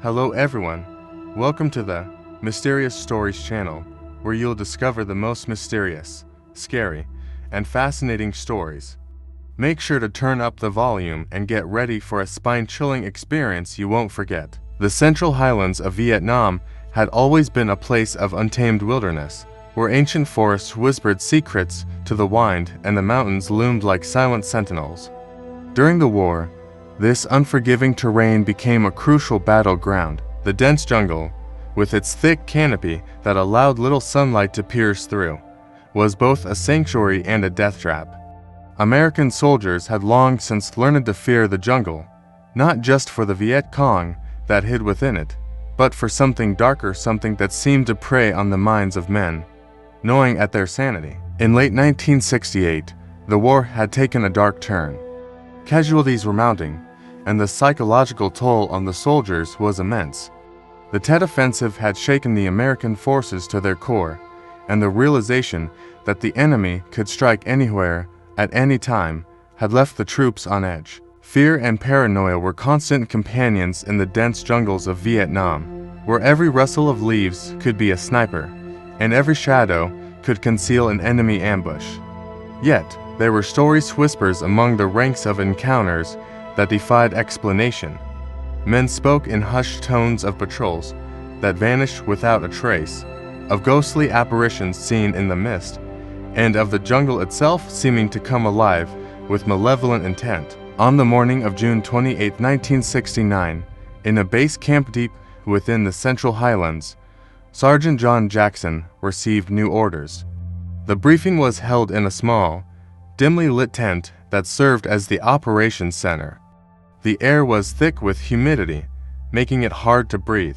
Hello everyone, welcome to the Mysterious Stories channel, where you'll discover the most mysterious, scary, and fascinating stories. Make sure to turn up the volume and get ready for a spine-chilling experience you won't forget. The Central Highlands of Vietnam had always been a place of untamed wilderness, where ancient forests whispered secrets to the wind and the mountains loomed like silent sentinels. During the war, this unforgiving terrain became a crucial battleground. The dense jungle, with its thick canopy that allowed little sunlight to pierce through, was both a sanctuary and a death trap. American soldiers had long since learned to fear the jungle, not just for the Viet Cong that hid within it, but for something darker, something that seemed to prey on the minds of men, gnawing at their sanity. In late 1968, the war had taken a dark turn. Casualties were mounting, and the psychological toll on the soldiers was immense. The Tet Offensive had shaken the American forces to their core, and the realization that the enemy could strike anywhere, at any time, had left the troops on edge. Fear and paranoia were constant companions in the dense jungles of Vietnam, where every rustle of leaves could be a sniper, and every shadow could conceal an enemy ambush. Yet, there were stories, whispers among the ranks of encounters that defied explanation. Men spoke in hushed tones of patrols that vanished without a trace, of ghostly apparitions seen in the mist, and of the jungle itself seeming to come alive with malevolent intent. On the morning of June 28, 1969, in a base camp deep within the Central Highlands, Sergeant John Jackson received new orders. The briefing was held in a small, dimly lit tent that served as the operations center. The air was thick with humidity, making it hard to breathe,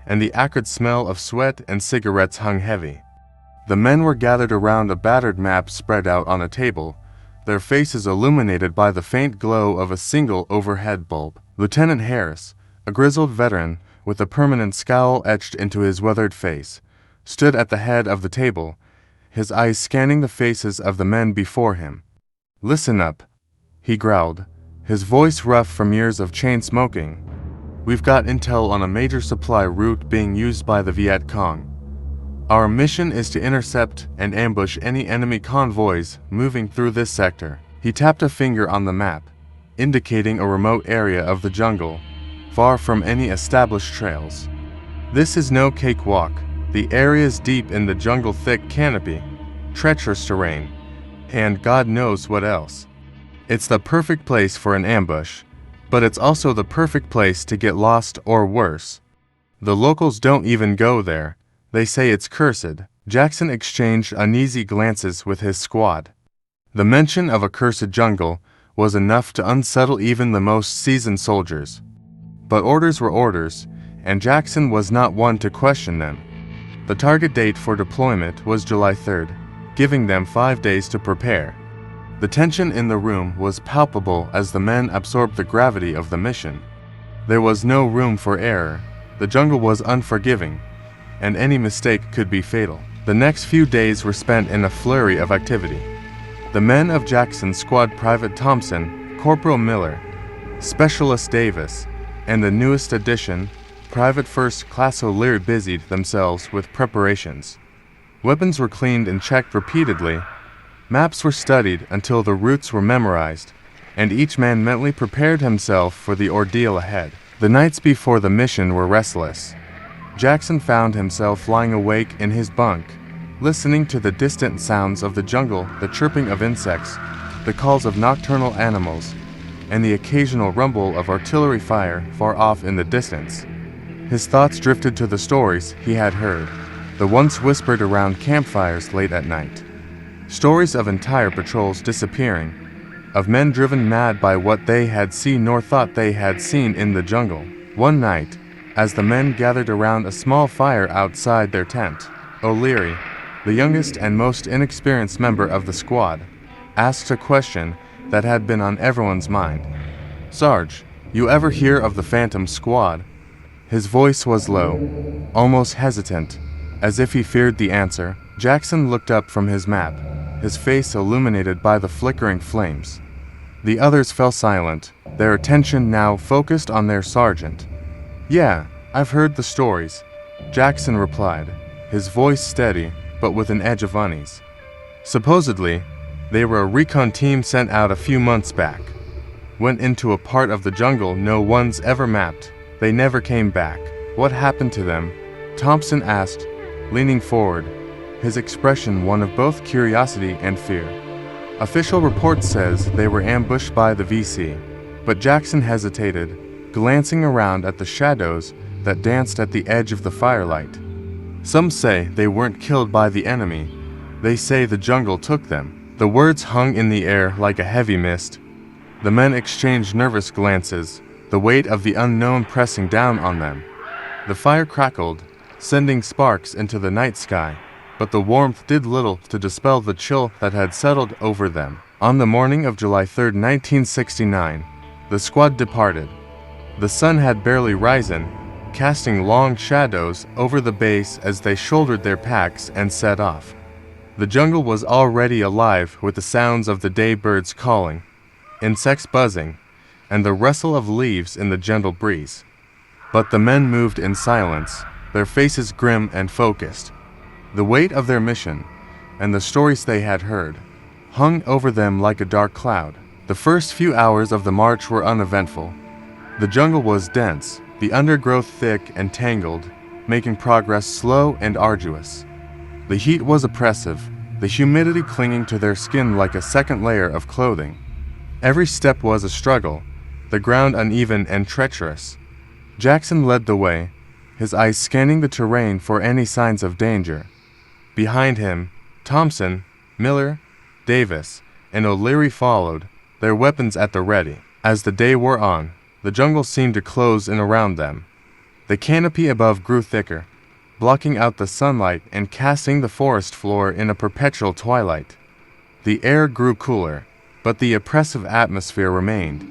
and the acrid smell of sweat and cigarettes hung heavy. The men were gathered around a battered map spread out on a table, their faces illuminated by the faint glow of a single overhead bulb. Lieutenant Harris, a grizzled veteran with a permanent scowl etched into his weathered face, stood at the head of the table, his eyes scanning the faces of the men before him. "Listen up," he growled, his voice rough from years of chain smoking. "We've got intel on a major supply route being used by the Viet Cong. Our mission is to intercept and ambush any enemy convoys moving through this sector." He tapped a finger on the map, indicating a remote area of the jungle, far from any established trails. "This is no cakewalk. The area is deep in the jungle, thick canopy, treacherous terrain, and God knows what else. It's the perfect place for an ambush, but it's also the perfect place to get lost or worse. The locals don't even go there. They say it's cursed." Jackson exchanged uneasy glances with his squad. The mention of a cursed jungle was enough to unsettle even the most seasoned soldiers. But orders were orders, and Jackson was not one to question them. The target date for deployment was July 3rd, giving them 5 days to prepare. The tension in the room was palpable as the men absorbed the gravity of the mission. There was no room for error. The jungle was unforgiving, and any mistake could be fatal. The next few days were spent in a flurry of activity. The men of Jackson's squad, Private Thompson, Corporal Miller, Specialist Davis, and the newest addition, Private First Class O'Leary, busied themselves with preparations. Weapons were cleaned and checked repeatedly. Maps were studied until the routes were memorized, and each man mentally prepared himself for the ordeal ahead. The nights before the mission were restless. Jackson found himself lying awake in his bunk, listening to the distant sounds of the jungle, the chirping of insects, the calls of nocturnal animals, and the occasional rumble of artillery fire far off in the distance. His thoughts drifted to the stories he had heard, the ones whispered around campfires late at night. Stories of entire patrols disappearing, of men driven mad by what they had seen nor thought they had seen in the jungle. One night, as the men gathered around a small fire outside their tent, O'Leary, the youngest and most inexperienced member of the squad, asked a question that had been on everyone's mind. "Sarge, you ever hear of the Phantom Squad?" His voice was low, almost hesitant, as if he feared the answer. Jackson looked up from his map, his face illuminated by the flickering flames. The others fell silent, their attention now focused on their sergeant. "Yeah, "I've heard the stories," Jackson replied, his voice steady but with an edge of unease. "Supposedly, they were a recon team sent out a few months back. Went into a part of the jungle no one's ever mapped. They never came back." "What happened to them?" Thompson asked, leaning forward, his expression one of both curiosity and fear. "Official report says they were ambushed by the VC," but Jackson hesitated, glancing around at the shadows that danced at the edge of the firelight. "Some say they weren't killed by the enemy. They say the jungle took them." The words hung in the air like a heavy mist. The men exchanged nervous glances, the weight of the unknown pressing down on them. The fire crackled, sending sparks into the night sky, but the warmth did little to dispel the chill that had settled over them. On the morning of July 3, 1969, the squad departed. The sun had barely risen, casting long shadows over the base as they shouldered their packs and set off. The jungle was already alive with the sounds of the day birds calling, insects buzzing, and the rustle of leaves in the gentle breeze. But the men moved in silence, their faces grim and focused. The weight of their mission, and the stories they had heard, hung over them like a dark cloud. The first few hours of the march were uneventful. The jungle was dense, the undergrowth thick and tangled, making progress slow and arduous. The heat was oppressive, the humidity clinging to their skin like a second layer of clothing. Every step was a struggle, the ground uneven and treacherous. Jackson led the way, his eyes scanning the terrain for any signs of danger. Behind him, Thompson, Miller, Davis, and O'Leary followed, their weapons at the ready. As the day wore on, the jungle seemed to close in around them. The canopy above grew thicker, blocking out the sunlight and casting the forest floor in a perpetual twilight. The air grew cooler, but the oppressive atmosphere remained.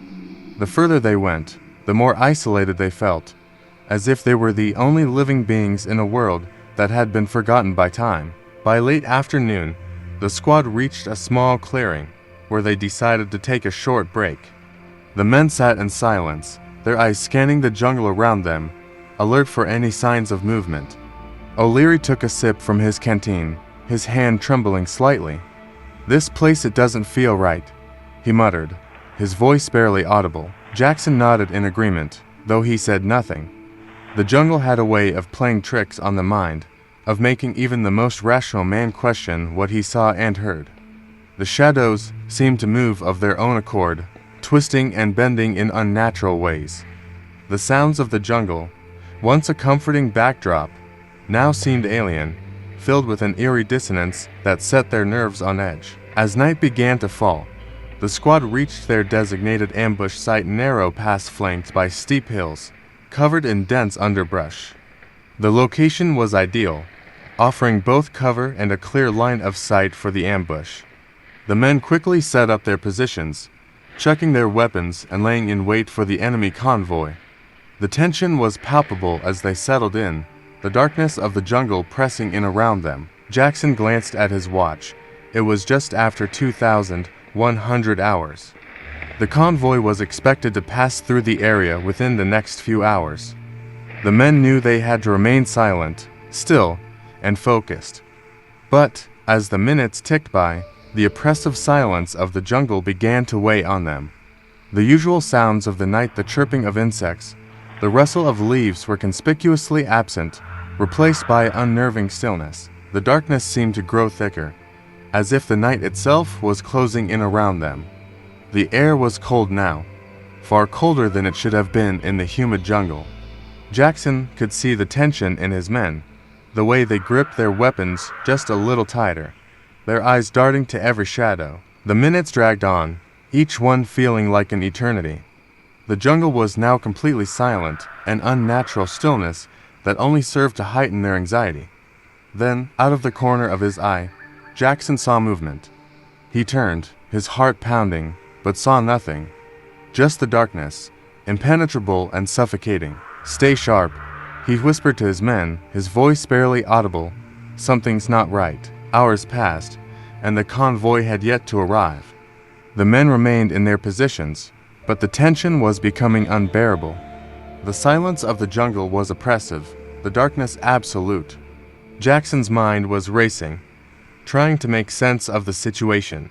The further they went, the more isolated they felt, as if they were the only living beings in a world that had been forgotten by time. By late afternoon, the squad reached a small clearing, where they decided to take a short break. The men sat in silence, their eyes scanning the jungle around them, alert for any signs of movement. O'Leary took a sip from his canteen, his hand trembling slightly. "This place, it doesn't feel right," he muttered, his voice barely audible. Jackson nodded in agreement, though he said nothing. The jungle had a way of playing tricks on the mind, of making even the most rational man question what he saw and heard. The shadows seemed to move of their own accord, twisting and bending in unnatural ways. The sounds of the jungle, once a comforting backdrop, now seemed alien, filled with an eerie dissonance that set their nerves on edge. As night began to fall, the squad reached their designated ambush site, narrow pass flanked by steep hills, covered in dense underbrush. The location was ideal, offering both cover and a clear line of sight for the ambush. The men quickly set up their positions, checking their weapons and laying in wait for the enemy convoy. The tension was palpable as they settled in, the darkness of the jungle pressing in around them. Jackson glanced at his watch. It was just after 2,100 hours. The convoy was expected to pass through the area within the next few hours. The men knew they had to remain silent, still, and focused. But, as the minutes ticked by, the oppressive silence of the jungle began to weigh on them. The usual sounds of the night, the chirping of insects, the rustle of leaves were conspicuously absent, replaced by unnerving stillness. The darkness seemed to grow thicker, as if the night itself was closing in around them. The air was cold now, far colder than it should have been in the humid jungle. Jackson could see the tension in his men, the way they gripped their weapons just a little tighter, their eyes darting to every shadow. The minutes dragged on, each one feeling like an eternity. The jungle was now completely silent, an unnatural stillness that only served to heighten their anxiety. Then, out of the corner of his eye, Jackson saw movement. He turned, his heart pounding, but saw nothing. Just the darkness, impenetrable and suffocating. "Stay sharp," he whispered to his men, his voice barely audible. "Something's not right." Hours passed, and the convoy had yet to arrive. The men remained in their positions, but the tension was becoming unbearable. The silence of the jungle was oppressive, the darkness absolute. Jackson's mind was racing, trying to make sense of the situation.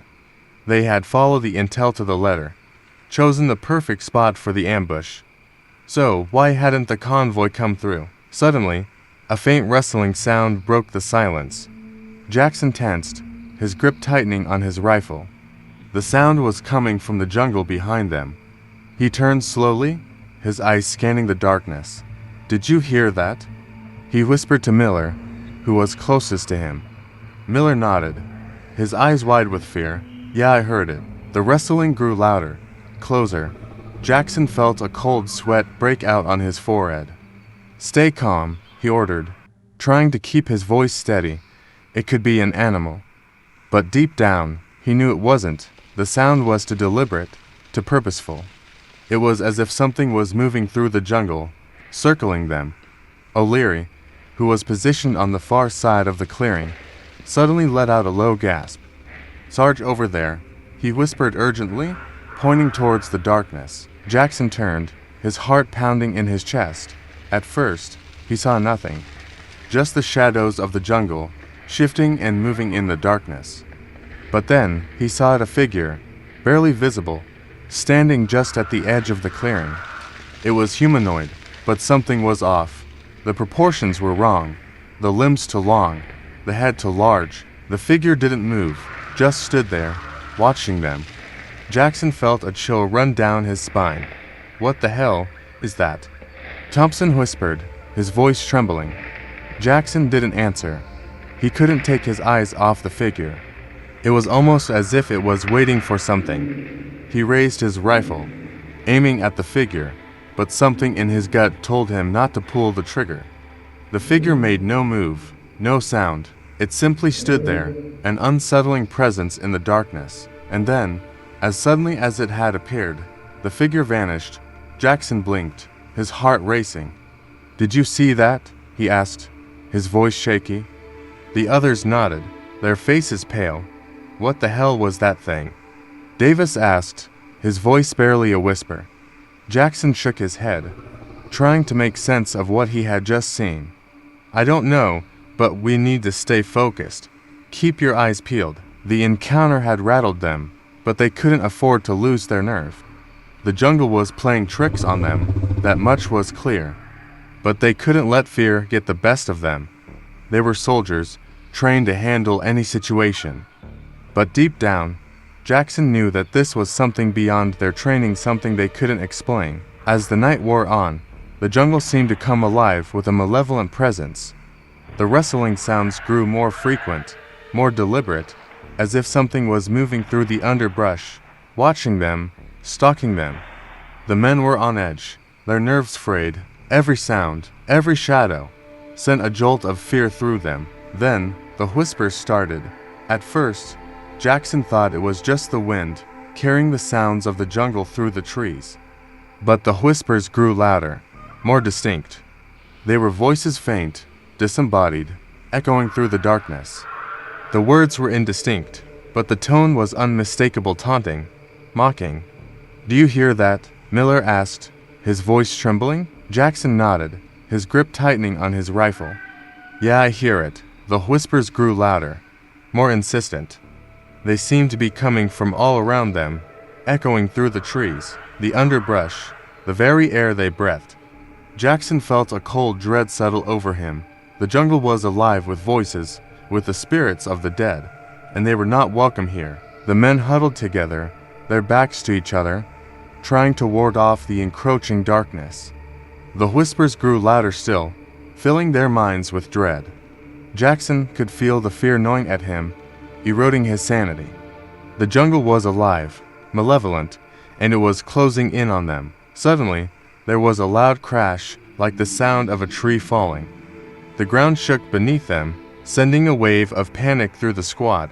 They had followed the intel to the letter, chosen the perfect spot for the ambush. So, why hadn't the convoy come through? Suddenly, a faint rustling sound broke the silence. Jackson tensed, his grip tightening on his rifle. The sound was coming from the jungle behind them. He turned slowly, his eyes scanning the darkness. "Did you hear that?" he whispered to Miller, who was closest to him. Miller nodded, his eyes wide with fear. "Yeah, I heard it." The rustling grew louder, closer. Jackson felt a cold sweat break out on his forehead. "Stay calm," he ordered, trying to keep his voice steady. It could be an animal. But deep down, he knew it wasn't. The sound was too deliberate, too purposeful. It was as if something was moving through the jungle, circling them. O'Leary, who was positioned on the far side of the clearing, suddenly let out a low gasp. "Sarge, over there," he whispered urgently, pointing towards the darkness. Jackson turned, his heart pounding in his chest. At first, he saw nothing, just the shadows of the jungle, shifting and moving in the darkness. But then, he saw a figure, barely visible, standing just at the edge of the clearing. It was humanoid, but something was off. The proportions were wrong, the limbs too long, the head too large. The figure didn't move, just stood there, watching them. Jackson felt a chill run down his spine. "What the hell is that?" Thompson whispered, his voice trembling. Jackson didn't answer. He couldn't take his eyes off the figure. It was almost as if it was waiting for something. He raised his rifle, aiming at the figure, but something in his gut told him not to pull the trigger. The figure made no move, no sound. It simply stood there, an unsettling presence in the darkness. And then, as suddenly as it had appeared, the figure vanished. Jackson blinked, his heart racing. "Did you see that?" he asked, his voice shaky. The others nodded, their faces pale. "What the hell was that thing?" Davis asked, his voice barely a whisper. Jackson shook his head, trying to make sense of what he had just seen. "I don't know, but we need to stay focused. Keep your eyes peeled." The encounter had rattled them, but they couldn't afford to lose their nerve. The jungle was playing tricks on them, that much was clear. But they couldn't let fear get the best of them. They were soldiers, trained to handle any situation. But deep down, Jackson knew that this was something beyond their training, something they couldn't explain. As the night wore on, the jungle seemed to come alive with a malevolent presence. The rustling sounds grew more frequent, more deliberate, as if something was moving through the underbrush, watching them, stalking them. The men were on edge, their nerves frayed. Every sound, every shadow, sent a jolt of fear through them. Then, the whispers started. At first, Jackson thought it was just the wind, carrying the sounds of the jungle through the trees. But the whispers grew louder, more distinct. They were voices faint, disembodied, echoing through the darkness. The words were indistinct, but the tone was unmistakable, taunting, mocking. "Do you hear that?" Miller asked, his voice trembling. Jackson nodded, his grip tightening on his rifle. "Yeah, I hear it." The whispers grew louder, more insistent. They seemed to be coming from all around them, echoing through the trees, the underbrush, the very air they breathed. Jackson felt a cold dread settle over him. The jungle was alive with voices, with the spirits of the dead, and they were not welcome here. The men huddled together, their backs to each other, trying to ward off the encroaching darkness. The whispers grew louder still, filling their minds with dread. Jackson could feel the fear gnawing at him, eroding his sanity. The jungle was alive, malevolent, and it was closing in on them. Suddenly, there was a loud crash, like the sound of a tree falling. The ground shook beneath them, sending a wave of panic through the squad.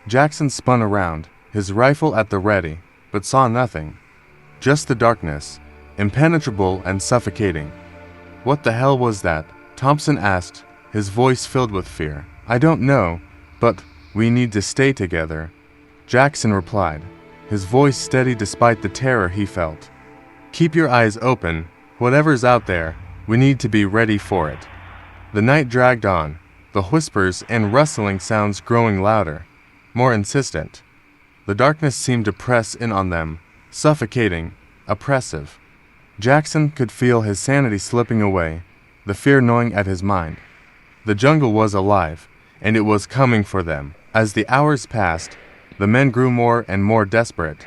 Jackson spun around, his rifle at the ready, but saw nothing. Just the darkness, impenetrable and suffocating. "What the hell was that?" Thompson asked, his voice filled with fear. "I don't know, but we need to stay together," Jackson replied, his voice steady despite the terror he felt. "Keep your eyes open, Whatever's out there, we need to be ready for it. The night dragged on, the whispers and rustling sounds growing louder, more insistent. The darkness seemed to press in on them, suffocating, oppressive. Jackson could feel his sanity slipping away, the fear gnawing at his mind. The jungle was alive, and it was coming for them. As the hours passed, the men grew more and more desperate.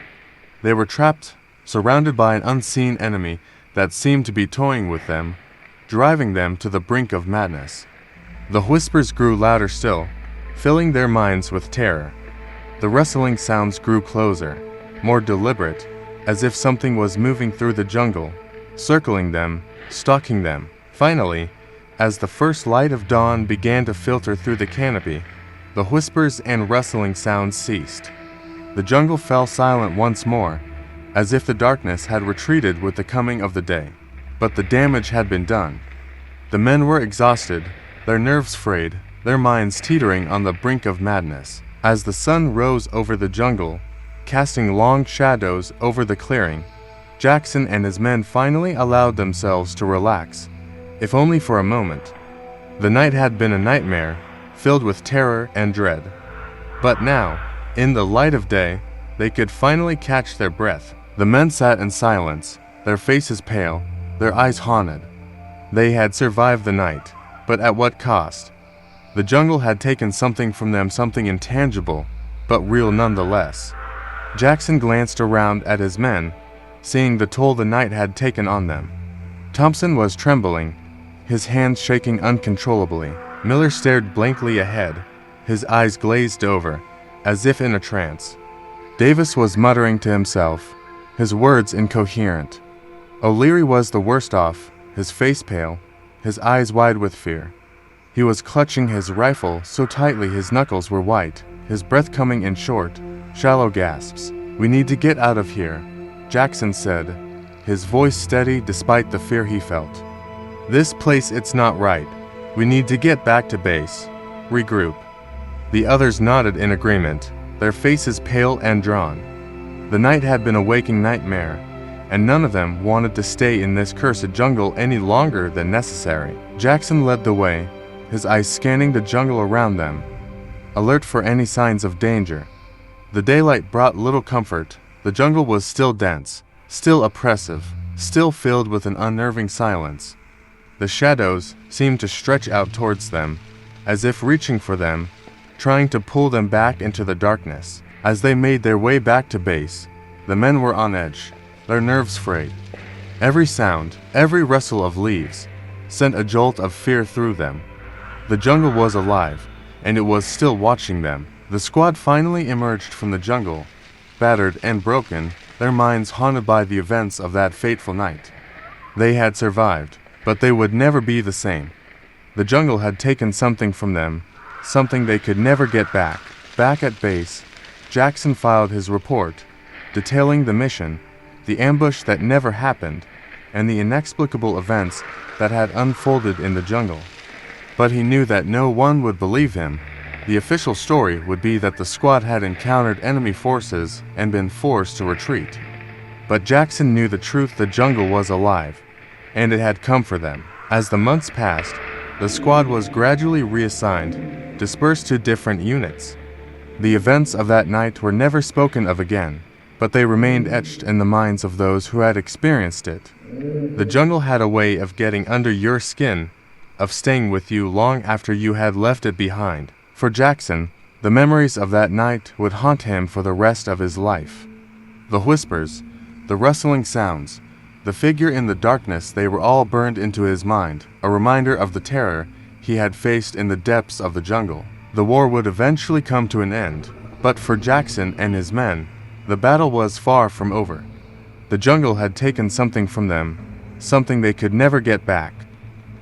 They were trapped, surrounded by an unseen enemy that seemed to be toying with them, driving them to the brink of madness. The whispers grew louder still, filling their minds with terror. The rustling sounds grew closer, more deliberate, as if something was moving through the jungle, circling them, stalking them. Finally, as the first light of dawn began to filter through the canopy, the whispers and rustling sounds ceased. The jungle fell silent once more, as if the darkness had retreated with the coming of the day. But the damage had been done. The men were exhausted, their nerves frayed, their minds teetering on the brink of madness. As the sun rose over the jungle, casting long shadows over the clearing, Jackson and his men finally allowed themselves to relax, if only for a moment. The night had been a nightmare, filled with terror and dread. But now, in the light of day, they could finally catch their breath. The men sat in silence, their faces pale, their eyes haunted. They had survived the night, but at what cost? The jungle had taken something from them, something intangible, but real nonetheless. Jackson glanced around at his men, seeing the toll the night had taken on them. Thompson was trembling, his hands shaking uncontrollably. Miller stared blankly ahead, his eyes glazed over, as if in a trance. Davis was muttering to himself, his words incoherent. O'Leary was the worst off, his face pale, his eyes wide with fear. He was clutching his rifle so tightly his knuckles were white, his breath coming in short, shallow gasps. "We need to get out of here," Jackson said, his voice steady despite the fear he felt. "This place, it's not right. We need to get back to base. Regroup." The others nodded in agreement, their faces pale and drawn. The night had been a waking nightmare, and none of them wanted to stay in this cursed jungle any longer than necessary. Jackson led the way, his eyes scanning the jungle around them, alert for any signs of danger. The daylight brought little comfort. The jungle was still dense, still oppressive, still filled with an unnerving silence. The shadows seemed to stretch out towards them, as if reaching for them, trying to pull them back into the darkness. As they made their way back to base, the men were on edge, their nerves frayed. Every sound, every rustle of leaves, sent a jolt of fear through them. The jungle was alive, and it was still watching them. The squad finally emerged from the jungle, battered and broken, their minds haunted by the events of that fateful night. They had survived, but they would never be the same. The jungle had taken something from them, something they could never get back. Back at base, Jackson filed his report, detailing the mission, the ambush that never happened, and the inexplicable events that had unfolded in the jungle. But he knew that no one would believe him. The official story would be that the squad had encountered enemy forces and been forced to retreat. But Jackson knew the truth: the jungle was alive, and it had come for them. As the months passed, the squad was gradually reassigned, dispersed to different units. The events of that night were never spoken of again, but they remained etched in the minds of those who had experienced it. The jungle had a way of getting under your skin, of staying with you long after you had left it behind. For Jackson, the memories of that night would haunt him for the rest of his life. The whispers, the rustling sounds, the figure in the darkness, they were all burned into his mind, a reminder of the terror he had faced in the depths of the jungle. The war would eventually come to an end, but for Jackson and his men, the battle was far from over. The jungle had taken something from them, something they could never get back,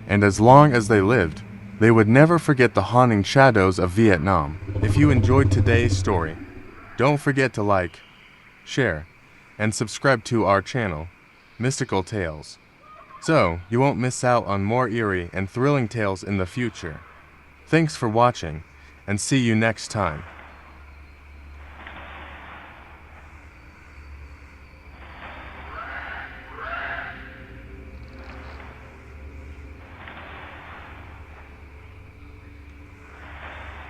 and as long as they lived, they would never forget the haunting shadows of Vietnam. If you enjoyed today's story, don't forget to like, share, and subscribe to our channel, Mystical Tales, so you won't miss out on more eerie and thrilling tales in the future. Thanks for watching, and see you next time.